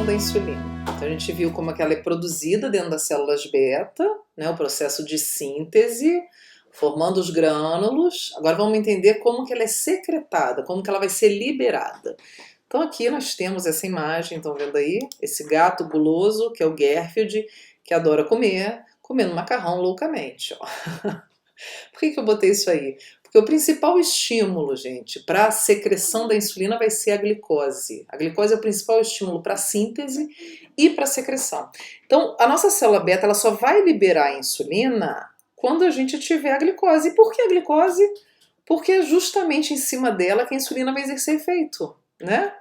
secreção da insulina. Então a gente viu como é que ela é produzida dentro das células beta, né, o processo de síntese, formando os grânulos. Agora vamos entender como que ela é secretada, como que ela vai ser liberada. Então aqui nós temos essa imagem, estão vendo aí? Esse gato guloso, que é o Garfield, que adora comer, comendo macarrão loucamente, ó. Por que eu botei isso aí? Porque o principal estímulo, gente, para a secreção da insulina vai ser a glicose. A glicose é o principal estímulo para a síntese e para a secreção. Então, a nossa célula beta ela só vai liberar a insulina quando a gente tiver a glicose. E por que a glicose? Porque é justamente em cima dela que a insulina vai exercer efeito, né?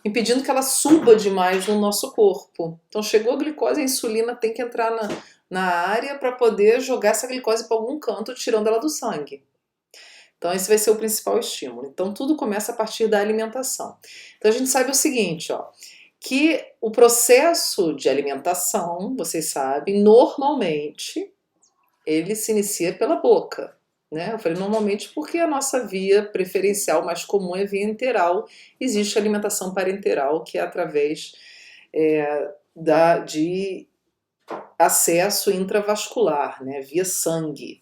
Impedindo que ela suba demais no nosso corpo. Então, chegou a glicose, a insulina tem que entrar na área para poder jogar essa glicose para algum canto, tirando ela do sangue. Então esse vai ser o principal estímulo. Então tudo começa a partir da alimentação. Então a gente sabe o seguinte, ó, que o processo de alimentação, vocês sabem, normalmente ele se inicia pela boca, né? Eu falei normalmente porque a nossa via preferencial mais comum é via enteral. Existe a alimentação parenteral que é através de acesso intravascular, né? Via sangue.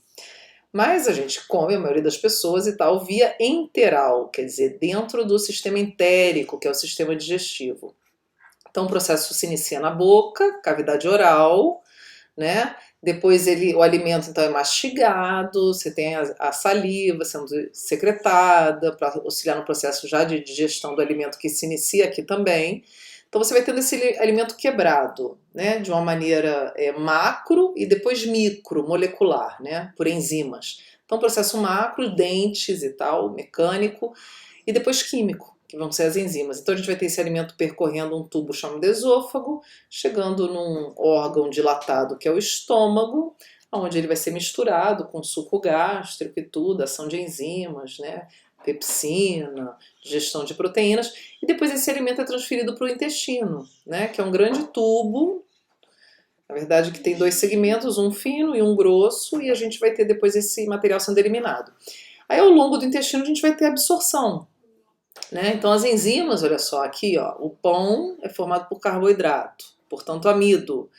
Mas a gente come, a maioria das pessoas e tal, via enteral, quer dizer, dentro do sistema entérico, que é o sistema digestivo. Então o processo se inicia na boca, cavidade oral, né? Depois o alimento então é mastigado, você tem a saliva sendo secretada para auxiliar no processo já de digestão do alimento que se inicia aqui também. Então você vai tendo esse alimento quebrado, né, de uma maneira macro e depois micro, molecular, né, por enzimas. Então processo macro, dentes e tal, mecânico, e depois químico, que vão ser as enzimas. Então a gente vai ter esse alimento percorrendo um tubo chamado esôfago, chegando num órgão dilatado que é o estômago, onde ele vai ser misturado com suco gástrico e tudo, ação de enzimas, né, pepsina, digestão de proteínas, e depois esse alimento é transferido para o intestino, né, que é um grande tubo, na verdade que tem dois segmentos, um fino e um grosso, e a gente vai ter depois esse material sendo eliminado. Aí ao longo do intestino a gente vai ter absorção, né? Então as enzimas, olha só, aqui ó, o pão é formado por carboidrato, portanto amido.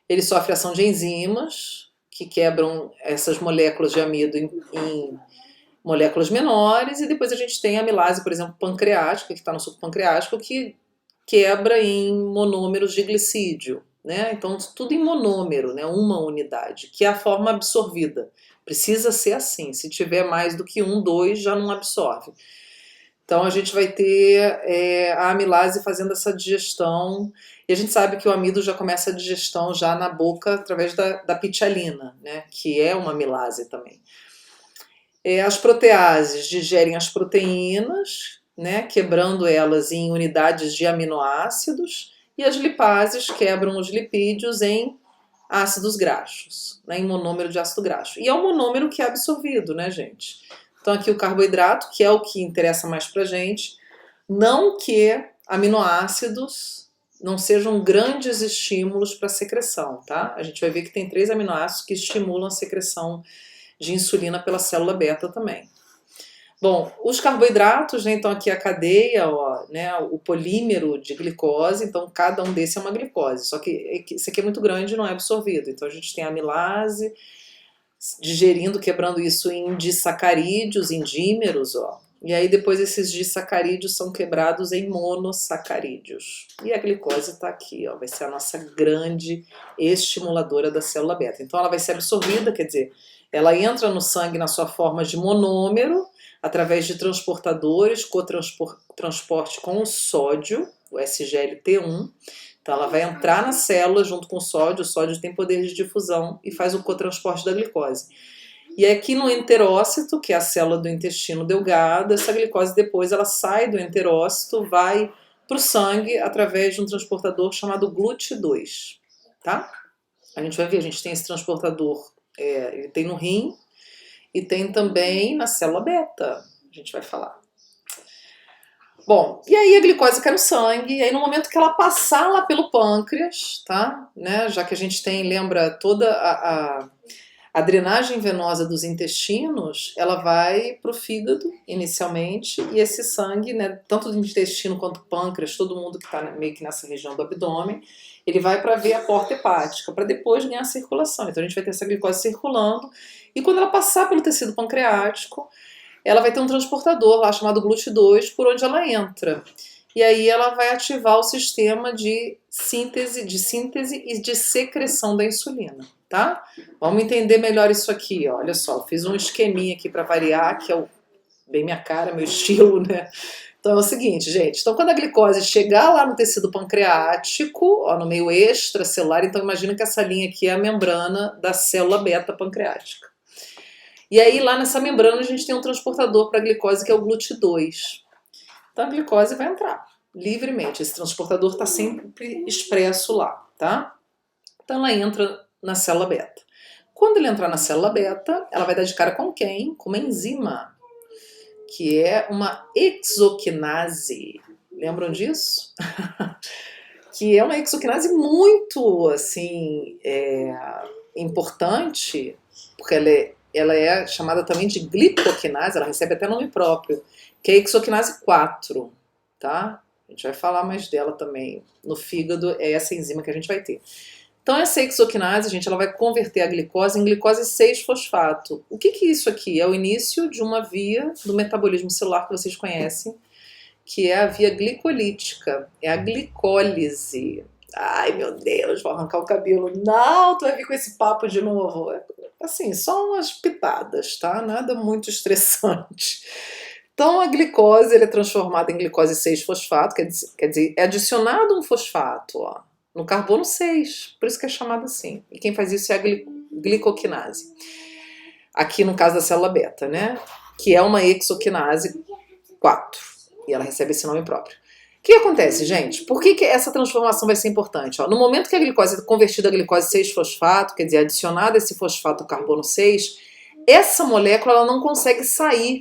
Ele sofre ação de enzimas que quebram essas moléculas de amido em moléculas menores, e depois a gente tem a amilase, por exemplo, pancreática, que está no suco pancreático, que quebra em monômeros de glicídio, né? Então tudo em monômero, né? Uma unidade, que é a forma absorvida. Precisa ser assim, se tiver mais do que um, dois, já não absorve. Então a gente vai ter a amilase fazendo essa digestão, e a gente sabe que o amido já começa a digestão já na boca através da pitialina, né? Que é uma amilase também. As proteases digerem as proteínas, né, quebrando elas em unidades de aminoácidos, e as lipases quebram os lipídios em ácidos graxos, né, em monômero de ácido graxo. E é o monômero que é absorvido, né, gente? Então aqui o carboidrato, que é o que interessa mais pra gente, não que aminoácidos não sejam grandes estímulos para a secreção, tá? A gente vai ver que tem 3 aminoácidos que estimulam a secreção de insulina pela célula beta também. Bom, os carboidratos, né, então aqui a cadeia, ó, né, o polímero de glicose, então cada um desse é uma glicose, só que esse aqui é muito grande e não é absorvido, então a gente tem a amilase digerindo, quebrando isso em disacarídeos, em dímeros, ó, e aí depois esses disacarídeos são quebrados em monossacarídeos. E a glicose está aqui, ó, vai ser a nossa grande estimuladora da célula beta. Então ela vai ser absorvida, quer dizer, ela entra no sangue na sua forma de monômero, através de transportadores, cotransporte com o sódio, o SGLT1. Então ela vai entrar na célula junto com o sódio tem poder de difusão e faz o cotransporte da glicose. E aqui no enterócito, que é a célula do intestino delgado, essa glicose depois ela sai do enterócito, vai para o sangue através de um transportador chamado GLUT2, tá? A gente vai ver, a gente tem esse transportador, ele tem no rim e tem também na célula beta, a gente vai falar. Bom, e aí a glicose cai no sangue, e aí no momento que ela passar lá pelo pâncreas, tá? Né? Já que a gente tem, lembra, toda A drenagem venosa dos intestinos, ela vai para o fígado, inicialmente, e esse sangue, né, tanto do intestino quanto do pâncreas, todo mundo que está meio que nessa região do abdômen, ele vai para a veia porta hepática, para depois ganhar circulação. Então a gente vai ter essa glicose circulando, e quando ela passar pelo tecido pancreático, ela vai ter um transportador lá chamado GLUT2, por onde ela entra. E aí ela vai ativar o sistema de síntese e de secreção da insulina, tá? Vamos entender melhor isso aqui, ó. Olha só, fiz um esqueminha aqui para variar, que é bem minha cara, meu estilo, né? Então é o seguinte, gente, então quando a glicose chegar lá no tecido pancreático, ó, no meio extracelular, então imagina que essa linha aqui é a membrana da célula beta pancreática. E aí lá nessa membrana a gente tem um transportador para a glicose que é o GLUT2. Então a glicose vai entrar livremente, esse transportador está sempre expresso lá, tá? Então ela entra na célula beta. Quando ele entrar na célula beta, ela vai dar de cara com quem? Com uma enzima, que é uma hexoquinase. Lembram disso? Que é uma hexoquinase muito, assim, importante, porque ela é chamada também de glicoquinase, ela recebe até nome próprio, que é a hexoquinase 4, tá? A gente vai falar mais dela também. No fígado é essa enzima que a gente vai ter. Então essa hexoquinase, gente, ela vai converter a glicose em glicose 6-fosfato. O que é isso aqui? É o início de uma via do metabolismo celular que vocês conhecem, que é a via glicolítica, é a glicólise. Ai, meu Deus, vou arrancar o cabelo. Não, tu vai vir com esse papo de novo. Assim, só umas pitadas, tá? Nada muito estressante. Então a glicose é transformada em glicose 6-fosfato, quer dizer, é adicionado um fosfato, ó, no carbono 6, por isso que é chamado assim. E quem faz isso é a glicoquinase. Aqui no caso da célula beta, né? Que é uma hexoquinase 4. E ela recebe esse nome próprio. O que acontece, gente? Por que essa transformação vai ser importante? Ó, no momento que a glicose é convertida a glicose 6-fosfato, quer dizer, adicionado esse fosfato ao carbono 6, essa molécula ela não consegue sair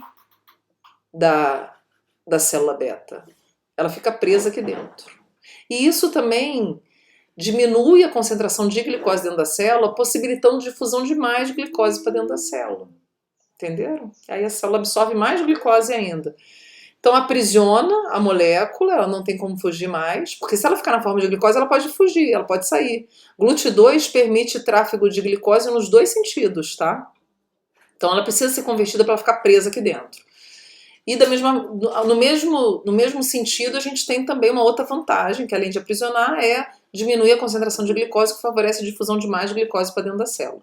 da célula beta. Ela fica presa aqui dentro. E isso também diminui a concentração de glicose dentro da célula, possibilitando difusão de mais glicose para dentro da célula. Entenderam? Aí a célula absorve mais glicose ainda. Então aprisiona a molécula, ela não tem como fugir mais, porque se ela ficar na forma de glicose, ela pode fugir, ela pode sair. GLUT2 permite tráfego de glicose nos dois sentidos, tá? Então ela precisa ser convertida para ficar presa aqui dentro. E no mesmo sentido, a gente tem também uma outra vantagem, que além de aprisionar, é diminuir a concentração de glicose, que favorece a difusão de mais glicose para dentro da célula.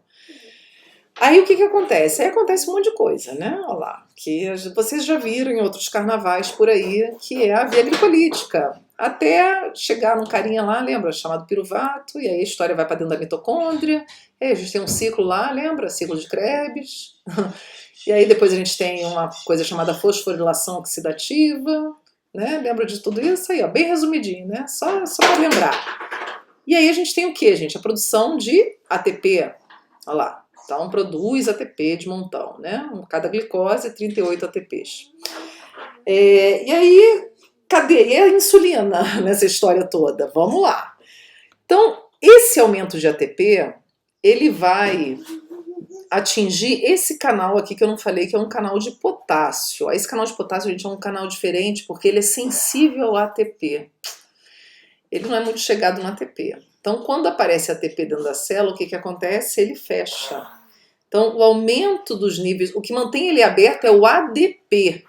Aí o que acontece? Aí acontece um monte de coisa, né? Olha lá, que vocês já viram em outros carnavais por aí, que é a via glicolítica. Até chegar num carinha lá, lembra? Chamado piruvato, e aí a história vai para dentro da mitocôndria, e aí a gente tem um ciclo lá, lembra? Ciclo de Krebs. E aí depois a gente tem uma coisa chamada fosforilação oxidativa, né? Lembra de tudo isso aí, ó, bem resumidinho, né? Só para lembrar. E aí a gente tem o que, gente? A produção de ATP. Olha lá. Então produz ATP de montão, né? Cada glicose 38 ATPs. E aí, cadê? E a insulina nessa história toda? Vamos lá. Então, esse aumento de ATP, ele vai atingir esse canal aqui que eu não falei, que é um canal de potássio. Esse canal de potássio, gente, é um canal diferente porque ele é sensível ao ATP. Ele não é muito chegado no ATP. Então, quando aparece ATP dentro da célula, o que acontece? Ele fecha. Então, o aumento dos níveis, o que mantém ele aberto é o ADP.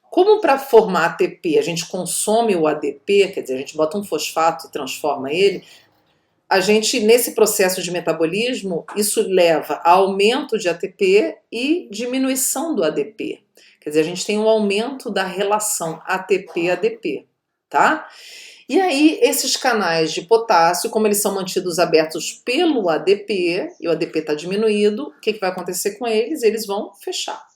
Como para formar ATP a gente consome o ADP, quer dizer, a gente bota um fosfato e transforma ele, a gente, nesse processo de metabolismo, isso leva a aumento de ATP e diminuição do ADP. Quer dizer, a gente tem um aumento da relação ATP-ADP, tá? E aí, esses canais de potássio, como eles são mantidos abertos pelo ADP, e o ADP está diminuído, o que vai acontecer com eles? Eles vão fechar,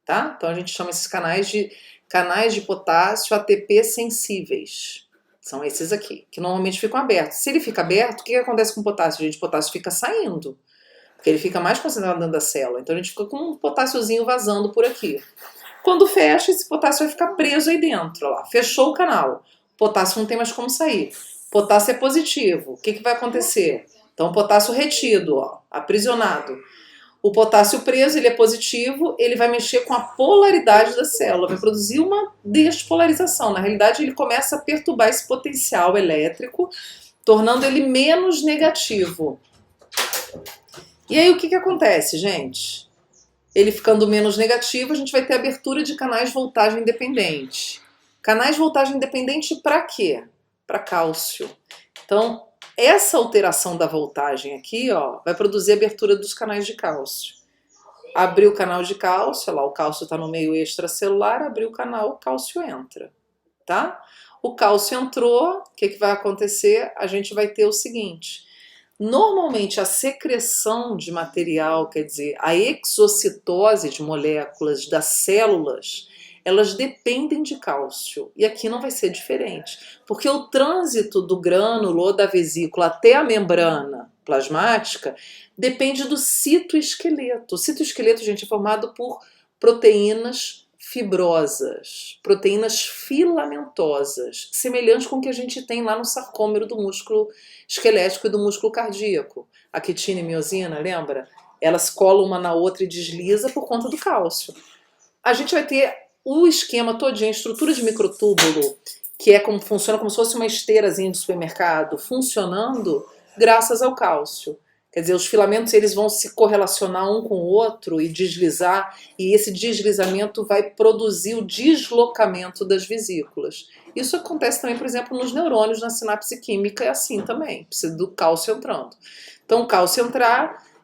tá? Então a gente chama esses canais de potássio ATP sensíveis. São esses aqui, que normalmente ficam abertos. Se ele fica aberto, o que acontece com o potássio? Gente, o potássio fica saindo, porque ele fica mais concentrado dentro da célula. Então a gente fica com um potássiozinho vazando por aqui. Quando fecha, esse potássio vai ficar preso aí dentro. Ó lá. Fechou o canal. O potássio não tem mais como sair. Potássio é positivo. O que vai acontecer? Então, potássio retido, ó, aprisionado. O potássio preso, ele é positivo, ele vai mexer com a polaridade da célula, vai produzir uma despolarização. Na realidade, ele começa a perturbar esse potencial elétrico, tornando ele menos negativo. E aí o que acontece, gente? Ele ficando menos negativo, a gente vai ter abertura de canais de voltagem independente. Canais de voltagem independente para quê? Para cálcio. Então, essa alteração da voltagem aqui, ó, vai produzir abertura dos canais de cálcio. Abriu o canal de cálcio, olha lá, o cálcio está no meio extracelular, abriu o canal, o cálcio entra, tá? O cálcio entrou, o que vai acontecer? A gente vai ter o seguinte, normalmente a secreção de material, quer dizer, a exocitose de moléculas das células, elas dependem de cálcio. E aqui não vai ser diferente, porque o trânsito do grânulo ou da vesícula até a membrana plasmática depende do citoesqueleto. O citoesqueleto, gente, é formado por proteínas fibrosas, proteínas filamentosas, semelhantes com o que a gente tem lá no sarcômero do músculo esquelético e do músculo cardíaco. A quitina e miosina, lembra? Elas colam uma na outra e desliza por conta do cálcio. A gente vai ter o esquema todinho, a estrutura de microtúbulo, que é como funciona como se fosse uma esteirazinha de supermercado, funcionando graças ao cálcio. Quer dizer, os filamentos eles vão se correlacionar um com o outro e deslizar, e esse deslizamento vai produzir o deslocamento das vesículas. Isso acontece também, por exemplo, nos neurônios, na sinapse química, é assim também, precisa do cálcio entrando. Então, o cálcio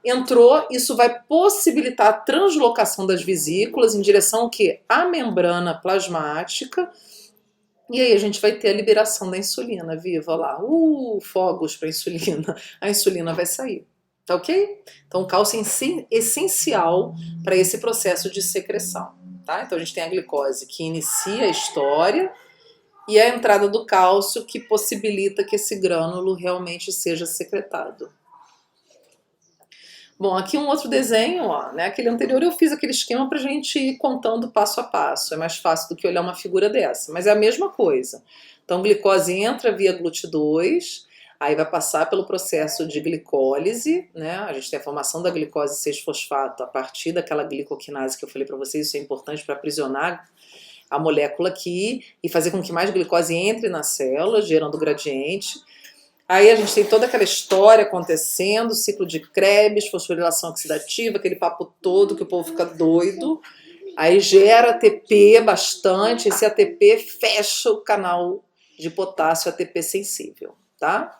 entrou, isso vai possibilitar a translocação das vesículas em direção ao quê? À membrana plasmática, e aí a gente vai ter a liberação da insulina, viva lá, fogos para insulina, a insulina vai sair, tá ok? Então o cálcio é essencial para esse processo de secreção, tá? Então a gente tem a glicose que inicia a história e a entrada do cálcio que possibilita que esse grânulo realmente seja secretado. Bom, aqui um outro desenho, ó, né? Aquele anterior eu fiz aquele esquema para a gente ir contando passo a passo. É mais fácil do que olhar uma figura dessa, mas é a mesma coisa. Então, glicose entra via GLUT2, aí vai passar pelo processo de glicólise, né? A gente tem a formação da glicose 6-fosfato a partir daquela glicoquinase que eu falei para vocês, isso é importante para aprisionar a molécula aqui e fazer com que mais glicose entre na célula, gerando gradiente. Aí a gente tem toda aquela história acontecendo, ciclo de Krebs, fosforilação oxidativa, aquele papo todo que o povo fica doido. Aí gera ATP bastante, esse ATP fecha o canal de potássio ATP sensível, tá?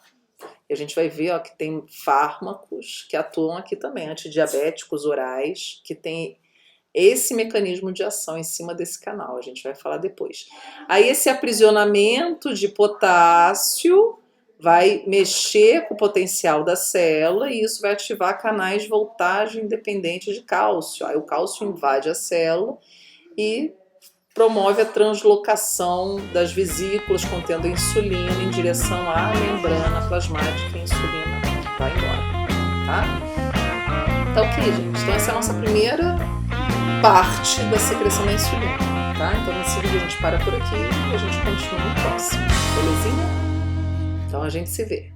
E a gente vai ver, ó, que tem fármacos que atuam aqui também, antidiabéticos orais, que tem esse mecanismo de ação em cima desse canal, a gente vai falar depois. Aí esse aprisionamento de potássio vai mexer com o potencial da célula e isso vai ativar canais de voltagem independente de cálcio. Aí o cálcio invade a célula e promove a translocação das vesículas contendo insulina em direção à membrana plasmática e a insulina vai embora, tá? Tá ok, gente? Então essa é a nossa primeira parte da secreção da insulina, tá? Então nesse vídeo a gente para por aqui e a gente continua no próximo, belezinha? Então a gente se vê.